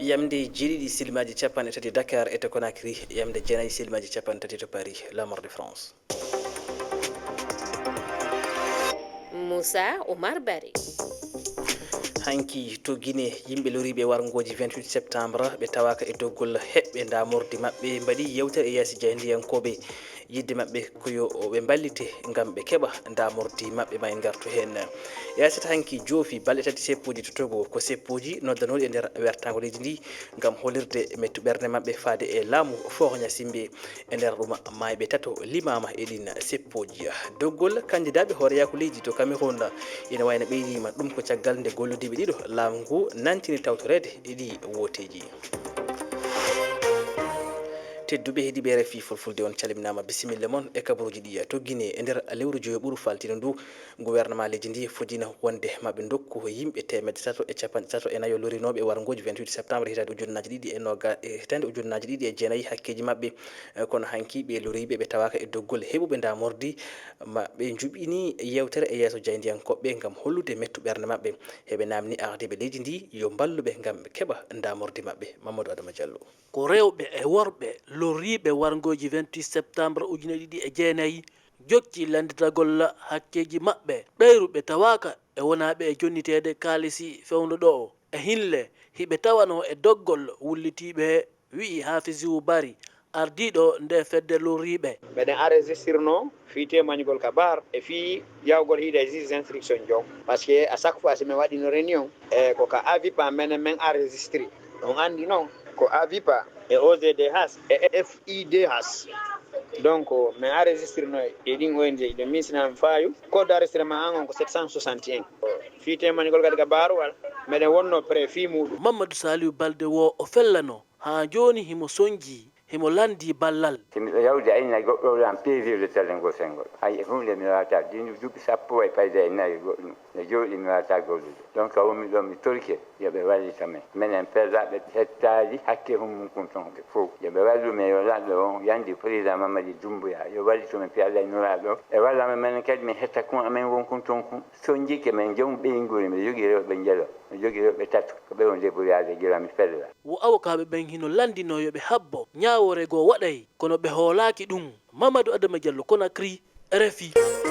yamde jeeɗiɗi silmaji capanɗe tati Dakar et Conakry yamde jeenayyi silmaji capanɗe tati to Paris lamorde de France. Moussa Oumar Bari. hanki to Guinée yimɓe loriɓe wargoji 28 septembre ɓe tawaka e doggol heɓɓe damorde mabɓe mbaɗi yewtere e yaasi jayndiyankoɓe yidde mabɓe koyo ɓe ballite gam ɓe keɓa damorde mabɓe ma en gartu hen yasata hanki joofi balɗe tati seppuji to Togo ko seppuji noddanoɗi e nder wertago leydi ndi gam holirde mettu ɓerde mabɓe faade e laamu Faure Simbe e nder ɗum mayɓe tato limama e ɗin seppuji doggol candidat ɓe hooreyaku leydi to Cameroun ina wayno ɓeydima ɗum ko caggal nde golludiɓe ɗiɗo laamu ngu nantini tawtorede e ɗi woteji. tedduɓe heeɗiɓe RFI fulfulde on calminama bisimilla moon e kabaruji ɗi to Guinée e nder lewru joyoɓuru faltino ndu gouvernement leydi ndi fodina wonde maɓe dokku yimɓe 350 lorinoɓe e wargoji 28 septembre hitande ujunnaje ɗiɗi e jeenayyi hakkeji mabɓe kono hanki ɓe loriɓe ɓe tawaka e doggol heɓuɓe damordi maɓe juɓini yewtere e yeeso jayndiyankoɓe gam hollude mettu ɓerde mabɓe heɓe namni ardiɓe leydi ndi yo balluɓe gam keɓa damorde mabɓe. Mamadou Adama Diallo. ko rewɓe e worɓe loriɓe wargoji 28 septembre ujune ɗiɗi e jeenayyi jokki landitagol hakkeji mabɓe ɓeyruɓe tawaka e wonaɓe e jonnitede kaalisi fewnuɗo o e hille hiɓe tawano e doggol wullitiɓe wi'i Hafizou Bari ardiɗo nde fedde loriɓe. Meɗen enregistrino fi témoignugol kabar e fi yawgol hiide juge d'instruction jom par ce que à chaque fois si min waɗino réunion e ko ka avipa menen min enregistré on andi noon ko avipa e OGDH e FIDH donc min enregistrino e ɗin ONG ɗo misnami fayu code d'enregistrement an on ko 761 fi témoignugol kadi ka baruwal meɗen wonno pré fi muɗum. Mamadou Saliou Balde wo o fellano ha joni himo sonji himo landi ballal. miɗo yawde ayna goɗɗo ran plaisir de tellengol sengol hay hunde mi wawata dini duuɓi sappo e payda e nayyi goɗɗum ne jooɗi mi wawata gollude donc womi ɗo mi torke yoɓe wallita men minen perdaɓe hettaji hakke hummum kuntonɓe fof yoɓe wallumen yo lalɗo on yandi président Mamadi Doumbouya yo wallitumen pi Allah e nuraɗo e wallama men kadi min hetta kun amen wonkun ton kun son jikke men joom ɓeyguri mi jogui rewɓe jeelo mi jogui rewɓe tatu ko ɓe on débrouillade guila mi perda wo avocat ɓen hino landino yoɓe habbo ñawore go waɗay kono ɓe hoolaki ɗum. Mamadou Adama Diallo, Conakry, RFI.